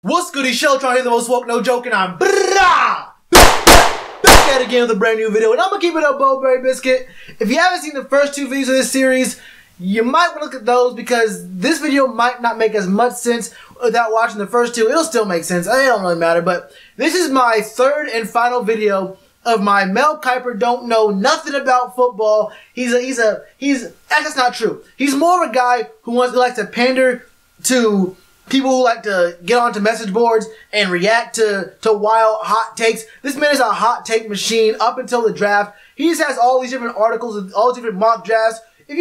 What's good, show trying to hear the most woke, no joking. I'm back at it again with a brand new video, and I'm gonna keep it up, Bowberry Biscuit. If you haven't seen the first two videos of this series, you might want to look at those because this video might not make as much sense without watching the first two. It'll still make sense. It don't really matter, but this is my third and final video of my Mel Kiper don't know nothing about football. That's not true. He's more of a guy who likes to pander to people who like to get onto message boards and react to wild hot takes. This man is a hot take machine up until the draft. He just has all these different articles and all these different mock drafts. If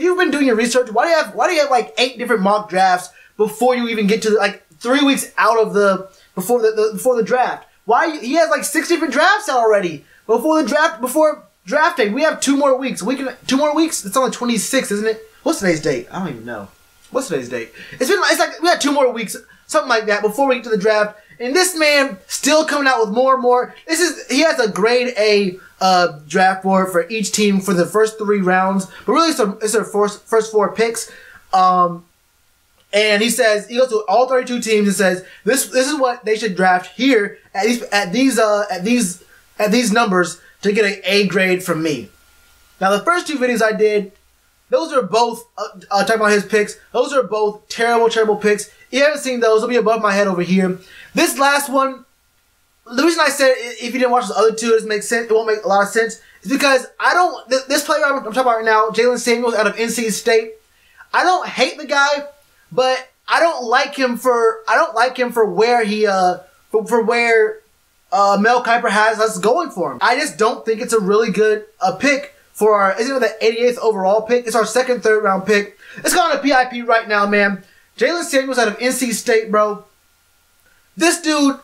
you've been doing your research, why do you have like 8 different mock drafts before you even get to like 3 weeks out of before the draft? He has like 6 different drafts out already before draft day. We have 2 more weeks. 2 more weeks. It's on the 26th, isn't it? What's today's date? I don't even know. What's today's date? It's like we had 2 more weeks, something like that, before we get to the draft. And this man still coming out with more and more. He has a grade A draft board for each team for the first 3 rounds, but really it's their first 4 picks. And he goes to all 32 teams and says this is what they should draft here at these numbers to get an A grade from me. Now the first 2 videos I did, those are both, talking about his picks, those are both terrible picks. If you haven't seen those, they'll be above my head over here. This last one, the reason I said if you didn't watch the other 2, it doesn't make sense, it won't make a lot of sense, is because this player I'm talking about right now, Jalen Samuels out of NC State, I don't hate the guy, but I don't like him for where Mel Kiper has us going for him. I just don't think it's a really good pick for isn't it the 88th overall pick? It's our second, third round pick. Let's go on to PIP right now, man. Jalen Samuels out of NC State, bro. This dude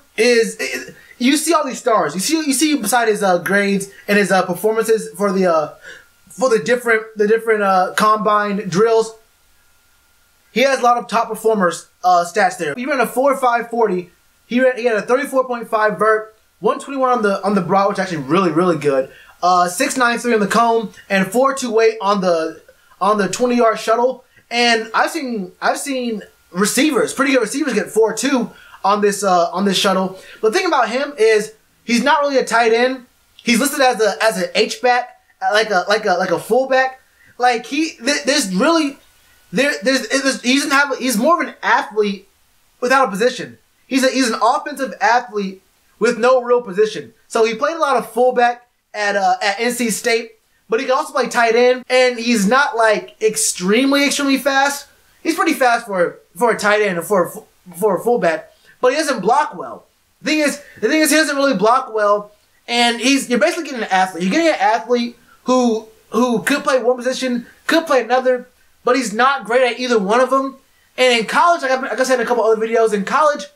you see all these stars. You see beside his grades and his performances for the different combine drills. He has a lot of top performers stats there. He ran a 4.5 40. He had a 34.5 vert, 121 on the broad, which is actually really good. 6.93 on the cone and 4.28 on the 20-yard shuttle. And I've seen receivers, pretty good receivers, get 4.2 on this shuttle. But the thing about him is he's not really a tight end. He's listed as an H-back, like a fullback. Like he's more of an athlete without a position. He's an offensive athlete with no real position. So he played a lot of fullback at NC State, but he can also play tight end, and he's not like extremely fast. He's pretty fast for a tight end or for a fullback, but he doesn't block well. The thing is he doesn't really block well, and you're basically getting an athlete. You're getting an athlete who could play one position, could play another, but he's not great at either one of them. And in college, like I said in a couple other videos, in college,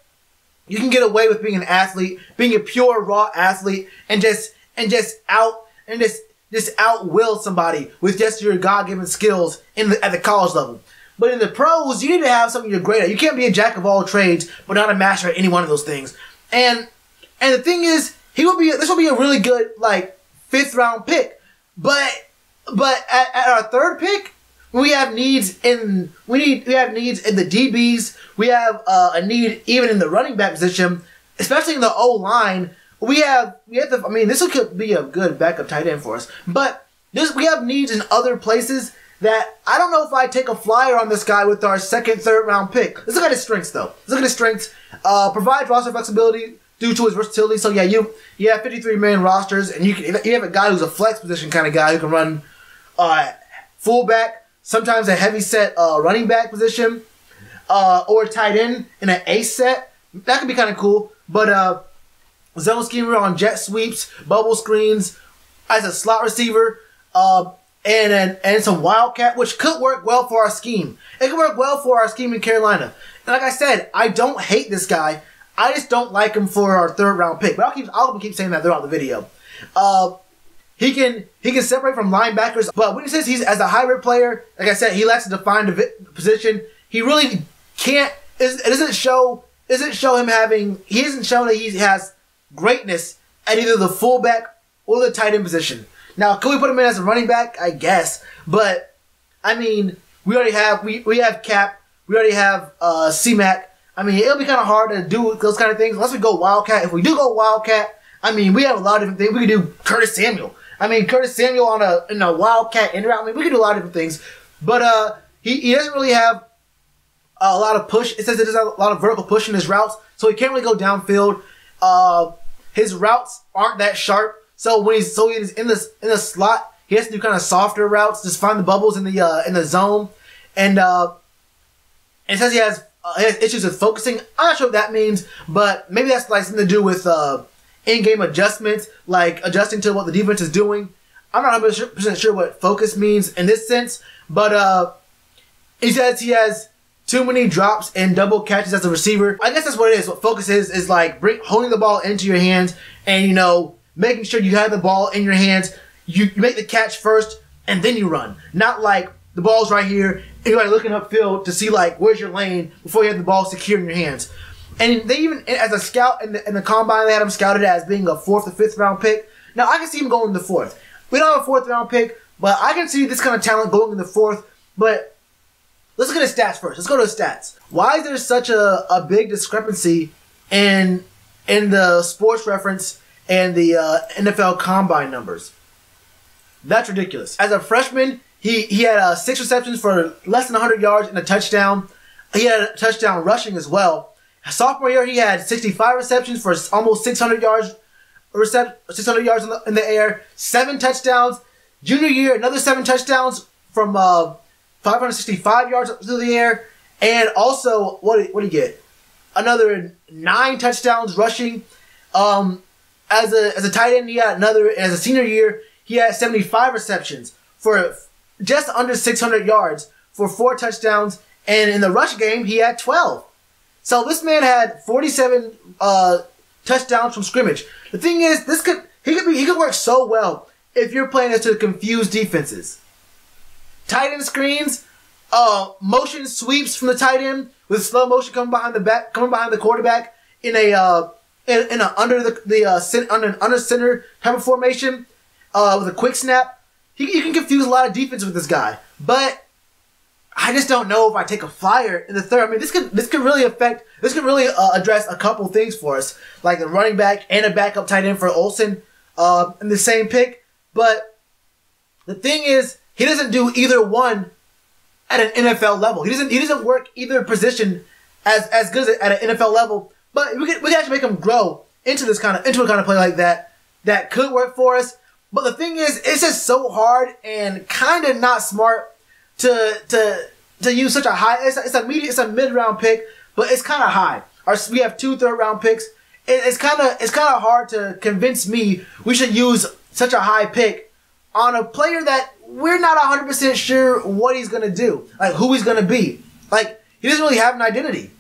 you can get away with being an athlete, being a pure raw athlete, and just out-will somebody with just your God-given skills at the college level. But in the pros, you need to have something you're great at. You can't be a jack of all trades, but not a master at any one of those things. And the thing is, this will be a really good like 5th round pick. But at our 3rd pick, we have needs in the DBs. We have a need even in the running back position, especially in the O-line. This could be a good backup tight end for us. But we have needs in other places that I don't know if I take a flyer on this guy with our 2nd, 3rd round pick. Let's look at his strengths, though. Let's look at his strengths. Provides roster flexibility due to his versatility. So yeah, you have 53-man rosters, and you have a guy who's a flex position kind of guy who can run fullback, sometimes a heavy set running back position, or tight end in an ace set. That could be kind of cool. But zone schemer on jet sweeps, bubble screens, as a slot receiver, and some wildcat, which could work well for our scheme. It could work well for our scheme in Carolina. And like I said, I don't hate this guy. I just don't like him for our 3rd round pick. But I'll keep saying that throughout the video. He can separate from linebackers, but when he says he's as a hybrid player, like I said, he lacks a defined position. He really can't. It doesn't show him having. He hasn't shown that he has greatness at either the fullback or the tight end position. Now, could we put him in as a running back? I guess, but I mean, we already have we have Cap, we already have C-Mac. I mean, it'll be kind of hard to do those kind of things unless we go Wildcat. If we do go Wildcat, I mean, we have a lot of different things. We could do Curtis Samuel. I mean, Curtis Samuel in a Wildcat in route. I mean, we could do a lot of different things. But he doesn't really have a lot of push. It says there's a lot of vertical push in his routes, so he can't really go downfield. His routes aren't that sharp, so when he's in the slot, he has to do kind of softer routes, just find the bubbles in the zone, and it says he has issues with focusing. I'm not sure what that means, but maybe that's like something to do with in-game adjustments, like adjusting to what the defense is doing. I'm not 100% sure what focus means in this sense, but he says he has too many drops and double catches as a receiver. I guess that's what it is. What focus is like holding the ball into your hands and, you know, making sure you have the ball in your hands. You make the catch first and then you run. Not like the ball's right here and you're like looking upfield to see like where's your lane before you have the ball secure in your hands. And they even, as a scout in the combine, they had him scouted as being a 4th or 5th round pick. Now I can see him going in the 4th. We don't have a 4th round pick, but I can see this kind of talent going in the 4th. But let's look at his stats first. Let's go to his stats. Why is there such a big discrepancy in the sports reference and the NFL combine numbers? That's ridiculous. As a freshman, he had 6 receptions for less than 100 yards and a touchdown. He had a touchdown rushing as well. Sophomore year, he had 65 receptions for almost 600 yards. 600 yards in the air, 7 touchdowns. Junior year, another 7 touchdowns from 565 yards through the air, and also what did he get? Another 9 touchdowns rushing. As a tight end, he had another. As a senior year, he had 75 receptions for just under 600 yards for 4 touchdowns, and in the rush game, he had 12. So this man had 47 touchdowns from scrimmage. The thing is, he could work so well if you're playing this to confuse defenses. Tight end screens, motion sweeps from the tight end with slow motion coming behind the quarterback in an under center type of formation with a quick snap. You can confuse a lot of defense with this guy, but I just don't know if I take a flyer in the 3rd. I mean, this could really address a couple things for us, like the running back and a backup tight end for Olsen in the same pick. But the thing is, he doesn't do either one at an NFL level. He doesn't work either position as good at an NFL level. But we can actually make him grow into a kind of play like that could work for us. But the thing is, it's just so hard and kind of not smart to use such a high. It's a mid-round pick, but it's kind of high. We have 2 third-round picks. It's kind of hard to convince me we should use such a high pick on a player that we're not 100% sure what he's gonna do, like who he's gonna be. Like he doesn't really have an identity.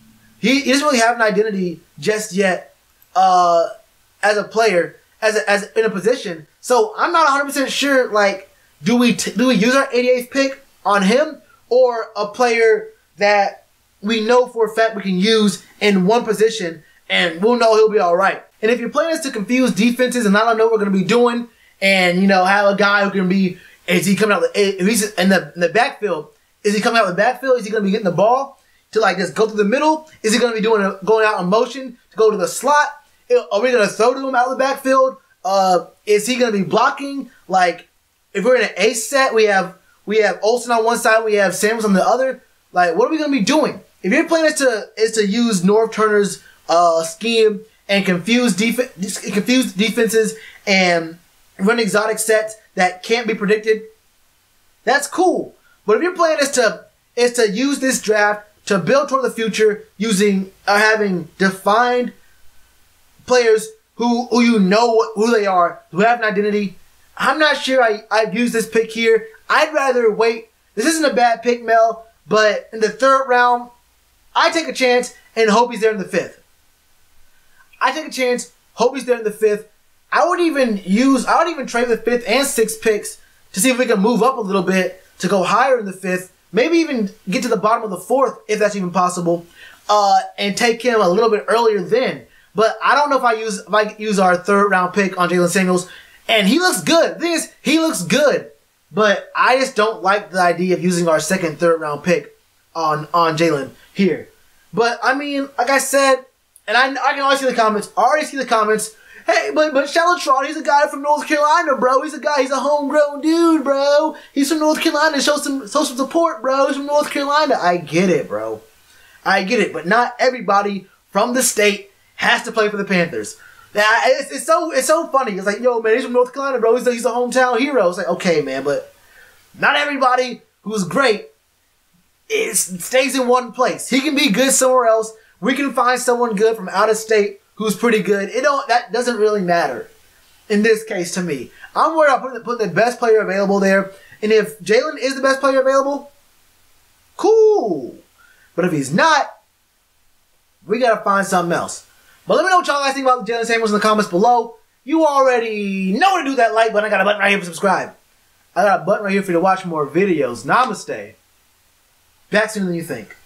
He doesn't really have an identity just yet as a player, as in a position. So I'm not 100% sure. Like, do we use our 88th pick on him or a player that we know for a fact we can use in one position and we'll know he'll be all right? And if you're playing us to confuse defenses and I don't know what we're going to be doing, and, you know, have a guy who can be, is he coming out, if he's in the backfield, is he coming out of the backfield? Is he going to be getting the ball to like just go through the middle? Is he going to be going out in motion to go to the slot? Are we going to throw to him out of the backfield? Is he going to be blocking? Like, if we're in an ace set, we have Olsen on one side, we have Samuels on the other. Like, what are we going to be doing? If your plan is to use Norv Turner's scheme and confuse defenses and run exotic sets that can't be predicted, that's cool. But if your plan is to use this draft to build toward the future using having defined players who you know who they are, who have an identity, I'm not sure I'd use this pick here. I'd rather wait. This isn't a bad pick, Mel, but in the 3rd round, I take a chance and hope he's there in the 5th. I take a chance, hope he's there in the 5th. I would even trade the 5th and 6th picks to see if we can move up a little bit to go higher in the 5th, maybe even get to the bottom of the 4th if that's even possible, and take him a little bit earlier then. But I don't know if I use our 3rd round pick on Jalen Samuels, and he looks good. The thing is, he looks good, but I just don't like the idea of using our 2nd, 3rd round pick on Jalen here. But I mean, like I said, and I can always see the comments. I already see the comments. Hey, but Shalotron, he's a guy from North Carolina, bro. He's a homegrown dude, bro. He's from North Carolina. Show some support, bro. He's from North Carolina. I get it, bro. I get it. But not everybody from the state has to play for the Panthers. It's so funny. It's like, yo, man, he's from North Carolina, bro. He's a hometown hero. It's like, okay, man, but not everybody who's great stays in one place. He can be good somewhere else. We can find someone good from out of state who's pretty good. That doesn't really matter in this case to me. I'm worried about putting the best player available there. And if Jalen is the best player available, cool. But if he's not, we got to find something else. But let me know what y'all guys think about Jalen Samuels in the comments below. You already know to do that like button. I got a button right here for subscribe. I got a button right here for you to watch more videos. Namaste. Back sooner than you think.